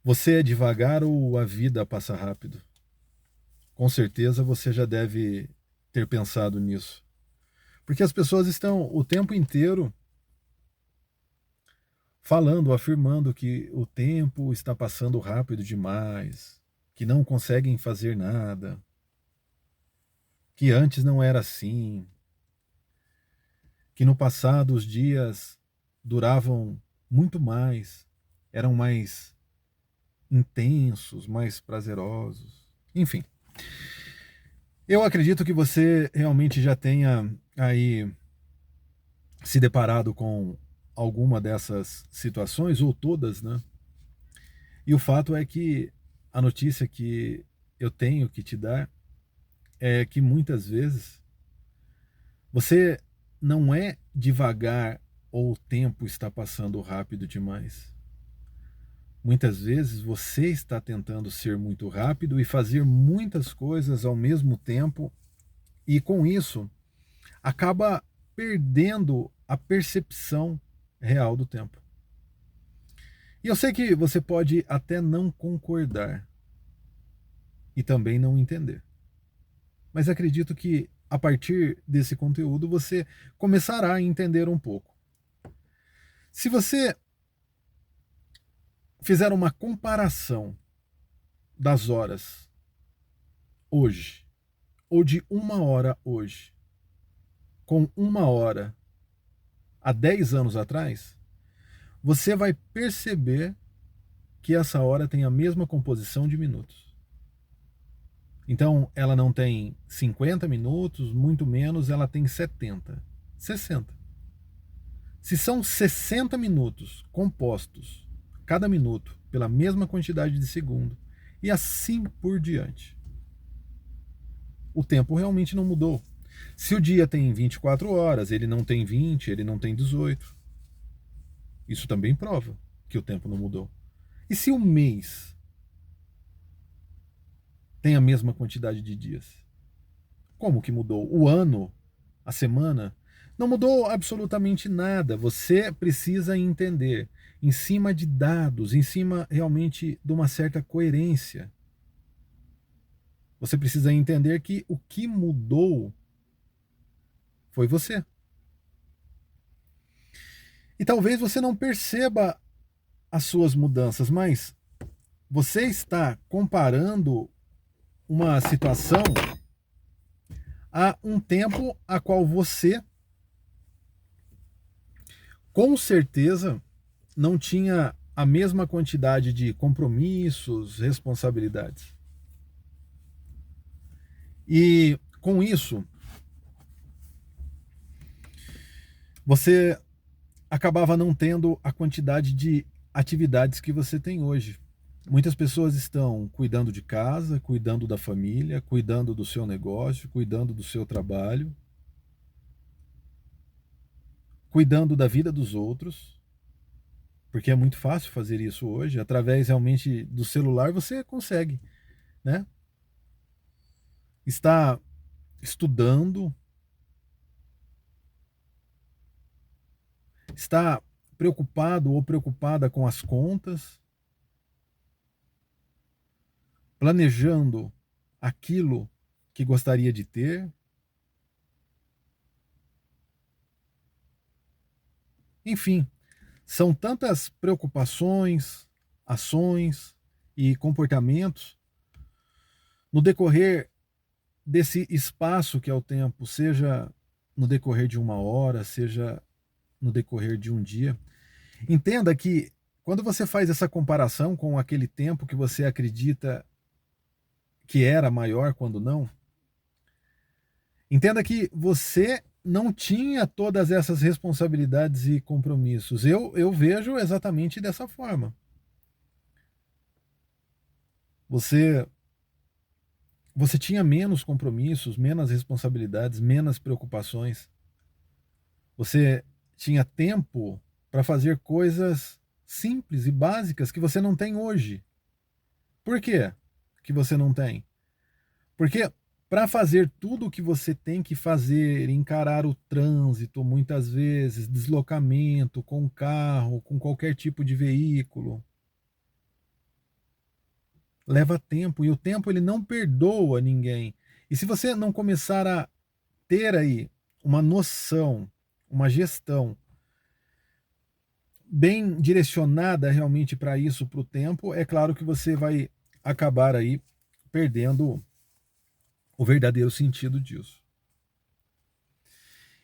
Você é devagar ou a vida passa rápido? Com certeza você já deve ter pensado nisso. Porque as pessoas estão o tempo inteiro falando, afirmando que o tempo está passando rápido demais, que não conseguem fazer nada, que antes não era assim, que no passado os dias duravam muito mais, eram mais intensos, mais prazerosos. Enfim, eu acredito que você realmente já tenha aí se deparado com alguma dessas situações, ou todas, né? E o fato é que a notícia que eu tenho que te dar é que muitas vezes você não é devagar ou o tempo está passando rápido demais. Muitas vezes você está tentando ser muito rápido e fazer muitas coisas ao mesmo tempo, e com isso acaba perdendo a percepção real do tempo. E eu sei que você pode até não concordar e também não entender, mas acredito que a partir desse conteúdo você começará a entender um pouco. Se você fizer uma comparação das horas hoje, ou de uma hora hoje, com uma hora há 10 anos atrás, você vai perceber que essa hora tem a mesma composição de minutos. Então, ela não tem 50 minutos, muito menos, ela tem 70, 60. Se são 60 minutos compostos, cada minuto, pela mesma quantidade de segundo, e assim por diante, o tempo realmente não mudou. Se o dia tem 24 horas, ele não tem 20, ele não tem 18. Isso também prova que o tempo não mudou. E se o mês tem a mesma quantidade de dias? Como que mudou? O ano, a semana, não mudou absolutamente nada. Você precisa entender, em cima de dados, em cima realmente de uma certa coerência. Você precisa entender que o que mudou foi você. E talvez você não perceba as suas mudanças, mas você está comparando uma situação a um tempo a qual você, com certeza, não tinha a mesma quantidade de compromissos, responsabilidades. E com isso, você acabava não tendo a quantidade de atividades que você tem hoje. Muitas pessoas estão cuidando de casa, cuidando da família, cuidando do seu negócio, cuidando do seu trabalho, cuidando da vida dos outros, porque é muito fácil fazer isso hoje. Através realmente do celular você consegue, né? Está estudando, está preocupado ou preocupada com as contas, planejando aquilo que gostaria de ter. Enfim, são tantas preocupações, ações e comportamentos no decorrer desse espaço que é o tempo, seja no decorrer de uma hora, seja no decorrer de um dia. Entenda que quando você faz essa comparação com aquele tempo que você acredita que era maior quando não, entenda que você não tinha todas essas responsabilidades e compromissos. Eu vejo exatamente dessa forma. Você, você tinha menos compromissos, menos responsabilidades, menos preocupações. Você tinha tempo para fazer coisas simples e básicas que você não tem hoje. Por quê que você não tem? Porque para fazer tudo o que você tem que fazer, encarar o trânsito, muitas vezes, deslocamento com carro, com qualquer tipo de veículo, leva tempo, e o tempo ele não perdoa ninguém. E se você não começar a ter aí uma noção, uma gestão bem direcionada realmente para isso, para o tempo, é claro que você vai acabar aí perdendo o verdadeiro sentido disso.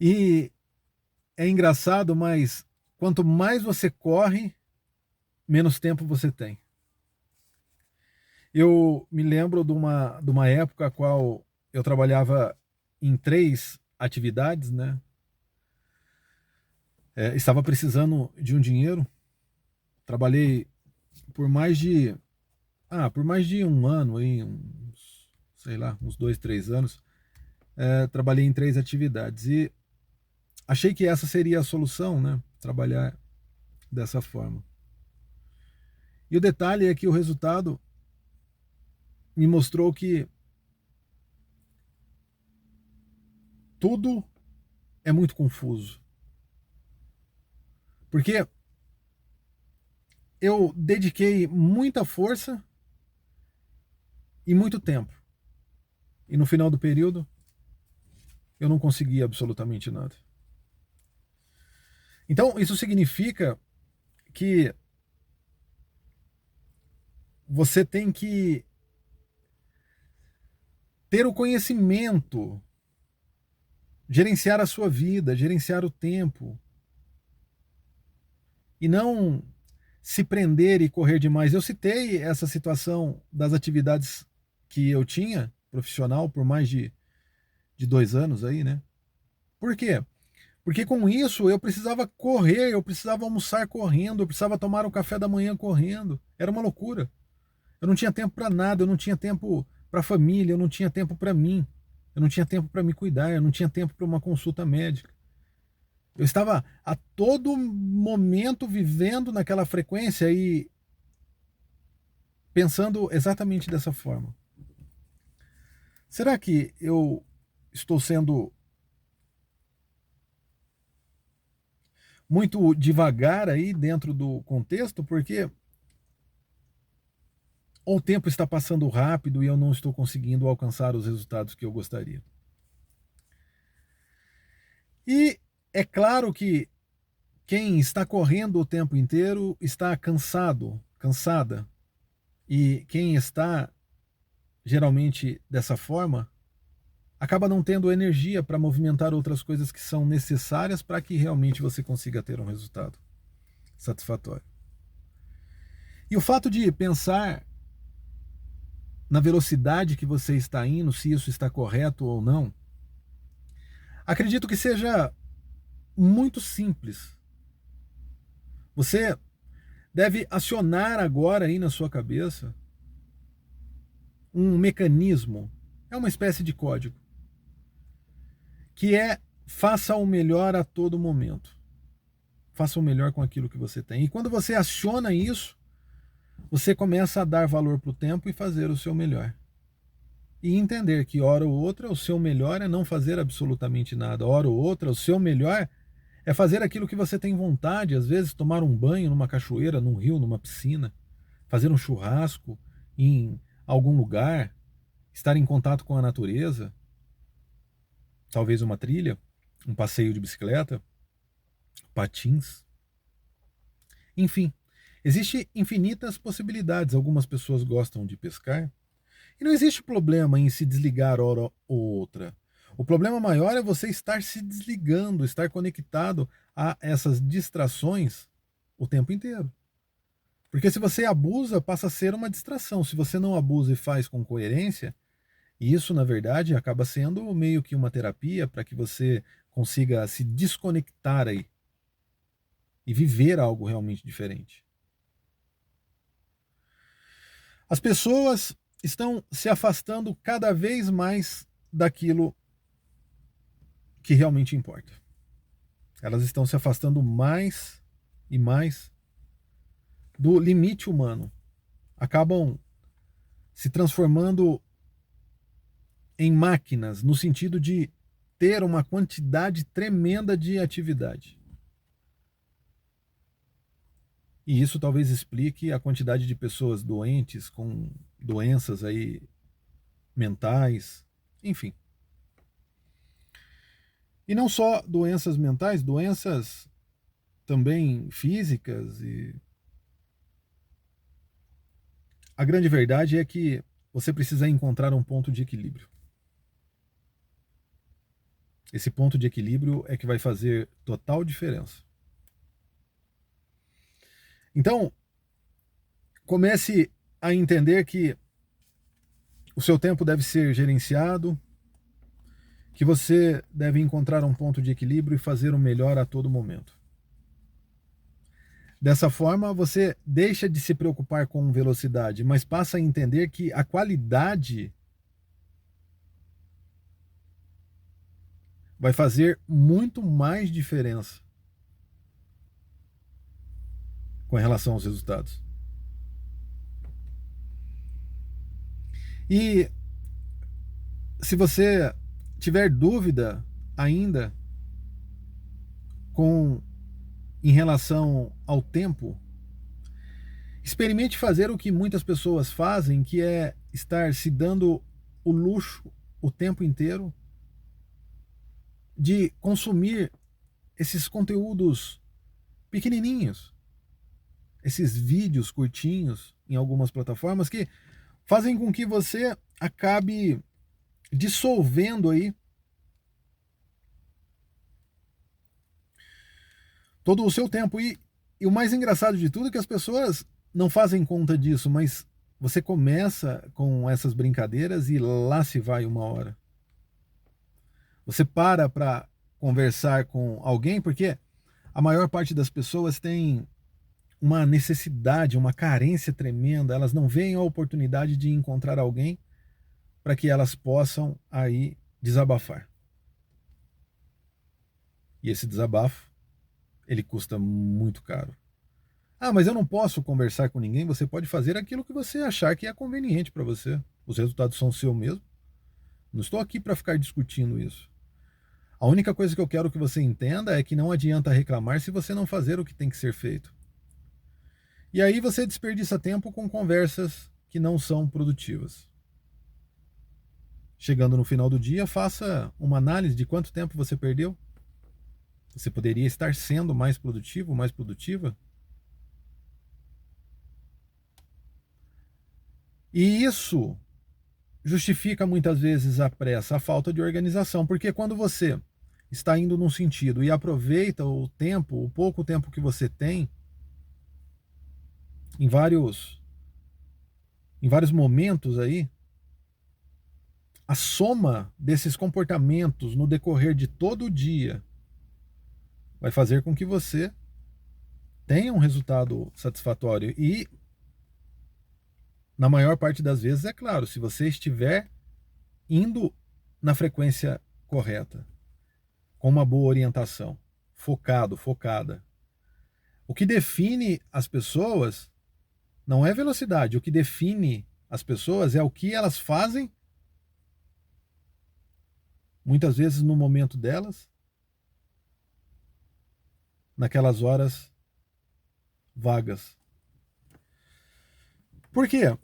E é engraçado, mas quanto mais você corre, menos tempo você tem. Eu me lembro de uma época a qual eu trabalhava em 3 atividades, né? Estava precisando de um dinheiro, trabalhei por mais de um ano, aí, sei lá, uns 2, 3 anos, trabalhei em 3 atividades e achei que essa seria a solução, né? Trabalhar dessa forma. E o detalhe é que o resultado me mostrou que tudo é muito confuso. Porque eu dediquei muita força e muito tempo. E no final do período, eu não consegui absolutamente nada. Então, isso significa que você tem que ter o conhecimento, gerenciar a sua vida, gerenciar o tempo, e não se prender e correr demais. Eu citei essa situação das atividades que eu tinha profissional por mais de 2 anos aí, né? Por quê? Porque com isso eu precisava correr, eu precisava almoçar correndo, eu precisava tomar um café da manhã correndo. Era uma loucura. Eu não tinha tempo para nada, eu não tinha tempo para a família, eu não tinha tempo para mim, eu não tinha tempo para me cuidar, eu não tinha tempo para uma consulta médica. Eu estava a todo momento vivendo naquela frequência e pensando exatamente dessa forma. Será que eu estou sendo muito devagar aí dentro do contexto? Porque ou o tempo está passando rápido e eu não estou conseguindo alcançar os resultados que eu gostaria. E é claro que quem está correndo o tempo inteiro está cansado, cansada. E quem está geralmente dessa forma acaba não tendo energia para movimentar outras coisas que são necessárias para que realmente você consiga ter um resultado satisfatório. E o fato de pensar na velocidade que você está indo, se isso está correto ou não, acredito que seja muito simples. Você deve acionar agora aí na sua cabeça um mecanismo, é uma espécie de código, que é faça o melhor a todo momento. Faça o melhor com aquilo que você tem. E quando você aciona isso, você começa a dar valor para o tempo e fazer o seu melhor. E entender que hora ou outra o seu melhor é não fazer absolutamente nada. Hora ou outra o seu melhor é fazer aquilo que você tem vontade, às vezes tomar um banho numa cachoeira, num rio, numa piscina, fazer um churrasco em algum lugar, estar em contato com a natureza, talvez uma trilha, um passeio de bicicleta, patins, enfim. Existem infinitas possibilidades. Algumas pessoas gostam de pescar. E não existe problema em se desligar hora ou outra. O problema maior é você estar se desligando, estar conectado a essas distrações o tempo inteiro. Porque se você abusa, passa a ser uma distração. Se você não abusa e faz com coerência, isso, na verdade, acaba sendo meio que uma terapia para que você consiga se desconectar aí e viver algo realmente diferente. As pessoas estão se afastando cada vez mais daquilo que realmente importa. Elas estão se afastando mais e mais do limite humano. Acabam se transformando em máquinas, no sentido de ter uma quantidade tremenda de atividade. E isso talvez explique a quantidade de pessoas doentes, com doenças aí mentais, enfim. E não só doenças mentais, doenças também físicas. E a grande verdade é que você precisa encontrar um ponto de equilíbrio. Esse ponto de equilíbrio é que vai fazer total diferença. Então, comece a entender que o seu tempo deve ser gerenciado, que você deve encontrar um ponto de equilíbrio e fazer o melhor a todo momento. Dessa forma, você deixa de se preocupar com velocidade, mas passa a entender que a qualidade vai fazer muito mais diferença com relação aos resultados. E se você tiver dúvida ainda em relação ao tempo, experimente fazer o que muitas pessoas fazem, que é estar se dando o luxo o tempo inteiro de consumir esses conteúdos pequenininhos, esses vídeos curtinhos em algumas plataformas que fazem com que você acabe dissolvendo aí todo o seu tempo. E o mais engraçado de tudo é que as pessoas não fazem conta disso, mas você começa com essas brincadeiras e lá se vai uma hora. Você para conversar com alguém, porque a maior parte das pessoas tem uma necessidade, uma carência tremenda, elas não veem a oportunidade de encontrar alguém para que elas possam aí desabafar. E esse desabafo, ele custa muito caro. Ah, mas eu não posso conversar com ninguém. Você pode fazer aquilo que você achar que é conveniente para você. Os resultados são seus mesmo. Não estou aqui para ficar discutindo isso. A única coisa que eu quero que você entenda é que não adianta reclamar se você não fazer o que tem que ser feito. E aí você desperdiça tempo com conversas que não são produtivas. Chegando no final do dia, faça uma análise de quanto tempo você perdeu. Você poderia estar sendo mais produtivo, mais produtiva. E isso justifica muitas vezes a pressa, a falta de organização, porque quando você está indo num sentido e aproveita o tempo, o pouco tempo que você tem, em vários momentos aí, a soma desses comportamentos no decorrer de todo o dia vai fazer com que você tenha um resultado satisfatório. E, na maior parte das vezes, é claro, se você estiver indo na frequência correta, com uma boa orientação, focado, focada. O que define as pessoas não é velocidade, o que define as pessoas é o que elas fazem, muitas vezes no momento delas, naquelas horas vagas. Por quê?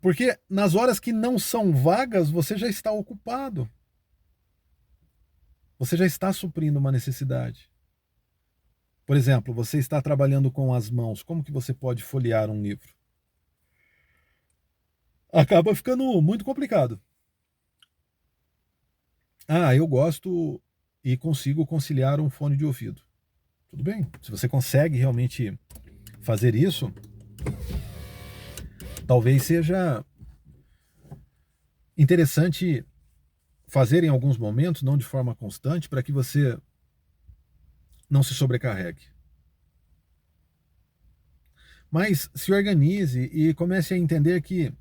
Porque nas horas que não são vagas, você já está ocupado. Você já está suprindo uma necessidade. Por exemplo, você está trabalhando com as mãos, como que você pode folhear um livro? Acaba ficando muito complicado. Ah, eu gosto e consigo conciliar um fone de ouvido. Tudo bem. Se você consegue realmente fazer isso, talvez seja interessante fazer em alguns momentos, não de forma constante, para que você não se sobrecarregue. Mas se organize e comece a entender que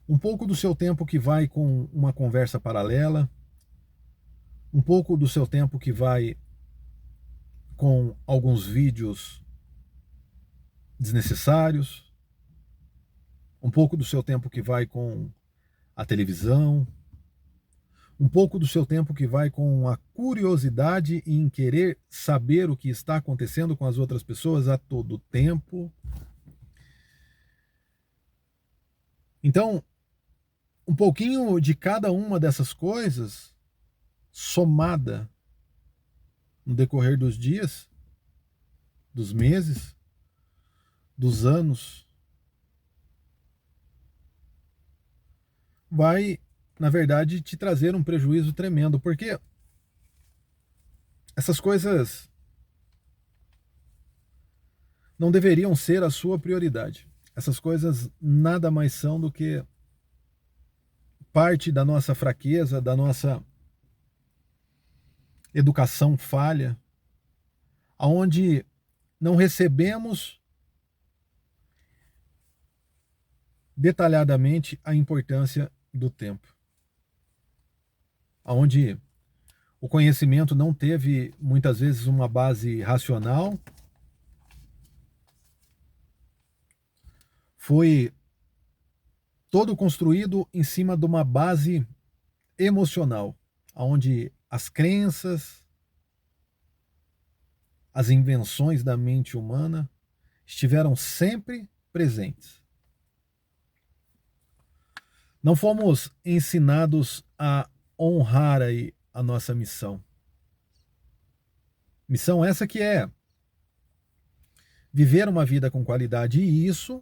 um pouco do seu tempo que vai com uma conversa paralela, um pouco do seu tempo que vai com alguns vídeos desnecessários, um pouco do seu tempo que vai com a televisão, um pouco do seu tempo que vai com a curiosidade em querer saber o que está acontecendo com as outras pessoas a todo tempo. Então, um pouquinho de cada uma dessas coisas, somada no decorrer dos dias, dos meses, dos anos, vai, na verdade, te trazer um prejuízo tremendo, porque essas coisas não deveriam ser a sua prioridade. Essas coisas nada mais são do que parte da nossa fraqueza, da nossa educação falha, aonde não recebemos detalhadamente a importância do tempo, aonde o conhecimento não teve muitas vezes uma base racional, foi todo construído em cima de uma base emocional, onde as crenças, as invenções da mente humana estiveram sempre presentes. Não fomos ensinados a honrar aí a nossa missão. Missão essa que é viver uma vida com qualidade, e isso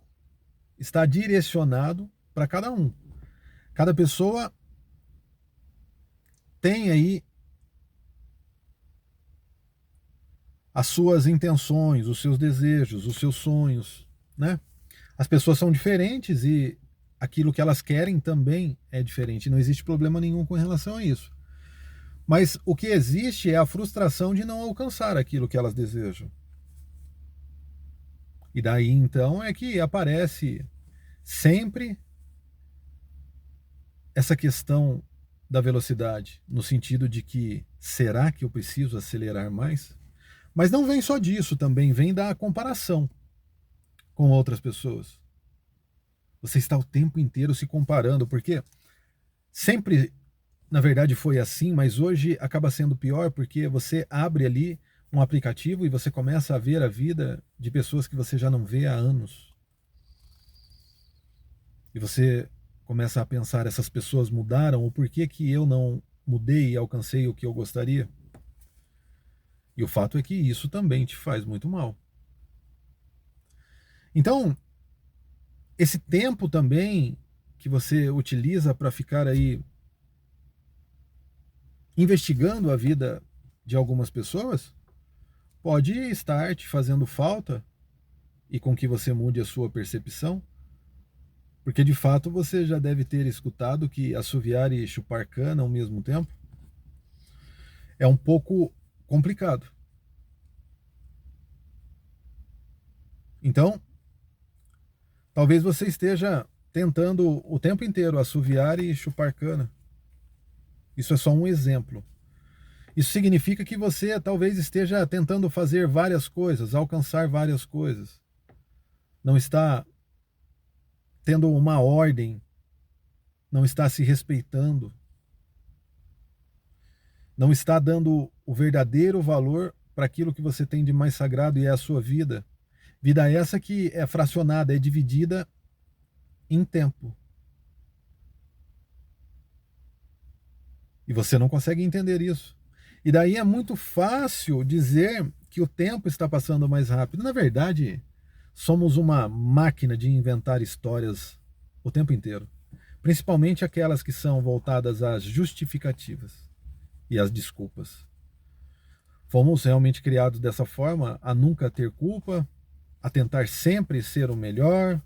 está direcionado para cada um. Cada pessoa tem aí as suas intenções, os seus desejos, os seus sonhos, né? As pessoas são diferentes e aquilo que elas querem também é diferente. Não existe problema nenhum com relação a isso. Mas o que existe é a frustração de não alcançar aquilo que elas desejam. E daí então é que aparece sempre essa questão da velocidade, no sentido de que será que eu preciso acelerar mais? Mas não vem só disso, também vem da comparação com outras pessoas. Você está o tempo inteiro se comparando, porque sempre, na verdade, foi assim, mas hoje acaba sendo pior, porque você abre ali um aplicativo e você começa a ver a vida de pessoas que você já não vê há anos. E você começa a pensar, essas pessoas mudaram, o porquê que eu não mudei e alcancei o que eu gostaria? E o fato é que isso também te faz muito mal. Então, esse tempo também que você utiliza para ficar aí investigando a vida de algumas pessoas, pode estar te fazendo falta e com que você mude a sua percepção, porque de fato você já deve ter escutado que assoviar e chupar cana ao mesmo tempo é um pouco complicado. Então, talvez você esteja tentando o tempo inteiro assoviar e chupar cana. Isso é só um exemplo. Isso significa que você talvez esteja tentando fazer várias coisas, alcançar várias coisas. Não está tendo uma ordem, não está se respeitando, não está dando o verdadeiro valor para aquilo que você tem de mais sagrado, e é a sua vida. Vida essa que é fracionada, é dividida em tempo. E você não consegue entender isso. E daí é muito fácil dizer que o tempo está passando mais rápido. Na verdade, somos uma máquina de inventar histórias o tempo inteiro. Principalmente aquelas que são voltadas às justificativas e às desculpas. Fomos realmente criados dessa forma, a nunca ter culpa, a tentar sempre ser o melhor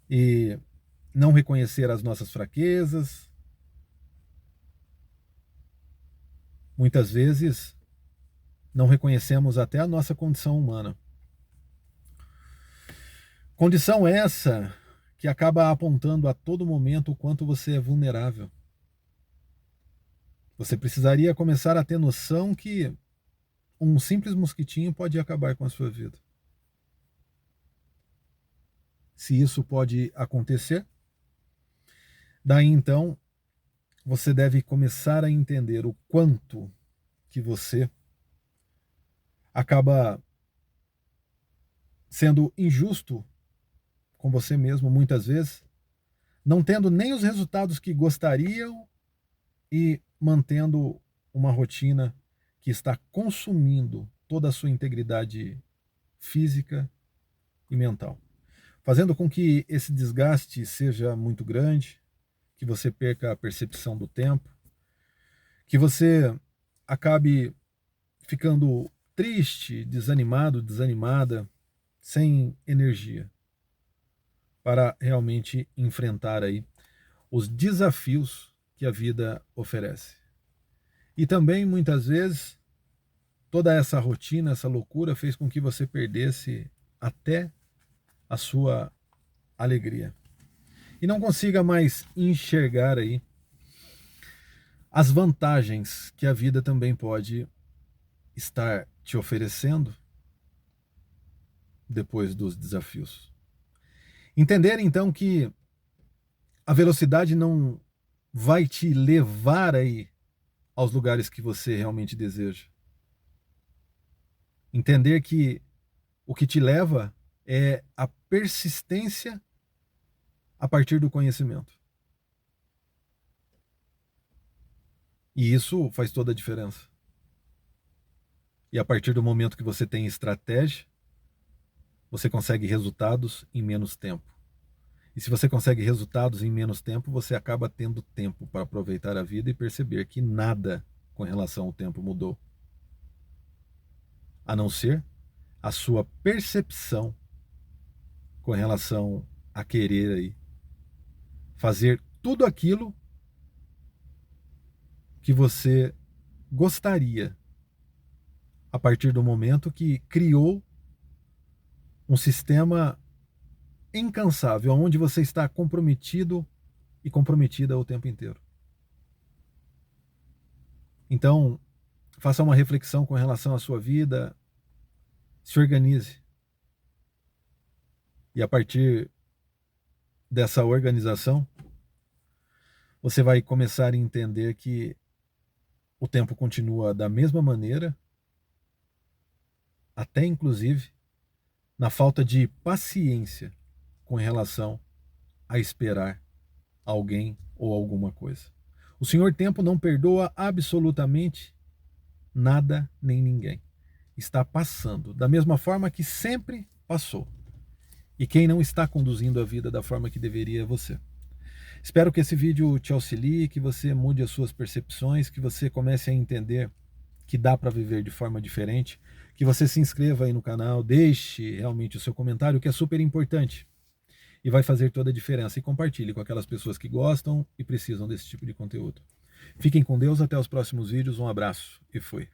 e não reconhecer as nossas fraquezas. Muitas vezes não reconhecemos até a nossa condição humana. Condição essa que acaba apontando a todo momento o quanto você é vulnerável. Você precisaria começar a ter noção que um simples mosquitinho pode acabar com a sua vida. Se isso pode acontecer, daí então você deve começar a entender o quanto que você acaba sendo injusto com você mesmo muitas vezes, não tendo nem os resultados que gostariam e mantendo uma rotina que está consumindo toda a sua integridade física e mental, fazendo com que esse desgaste seja muito grande, que você perca a percepção do tempo, que você acabe ficando triste, desanimado, desanimada, sem energia para realmente enfrentar aí os desafios que a vida oferece. E também, muitas vezes, toda essa rotina, essa loucura fez com que você perdesse até a sua alegria. E não consiga mais enxergar aí as vantagens que a vida também pode estar te oferecendo depois dos desafios. Entender então que a velocidade não vai te levar aí aos lugares que você realmente deseja. Entender que o que te leva é a persistência a partir do conhecimento. E isso faz toda a diferença. E a partir do momento que você tem estratégia, você consegue resultados em menos tempo. E se você consegue resultados em menos tempo, você acaba tendo tempo para aproveitar a vida e perceber que nada com relação ao tempo mudou. A não ser a sua percepção com relação a querer aí fazer tudo aquilo que você gostaria a partir do momento que criou um sistema incansável, onde você está comprometido e comprometida o tempo inteiro. Então, faça uma reflexão com relação à sua vida, se organize. E a partir dessa organização, você vai começar a entender que o tempo continua da mesma maneira, até inclusive na falta de paciência com relação a esperar alguém ou alguma coisa. O Senhor Tempo não perdoa absolutamente nada nem ninguém. Está passando da mesma forma que sempre passou. E quem não está conduzindo a vida da forma que deveria é você. Espero que esse vídeo te auxilie, que você mude as suas percepções, que você comece a entender que dá para viver de forma diferente, que você se inscreva aí no canal, deixe realmente o seu comentário, que é super importante e vai fazer toda a diferença. E compartilhe com aquelas pessoas que gostam e precisam desse tipo de conteúdo. Fiquem com Deus, até os próximos vídeos, um abraço e fui.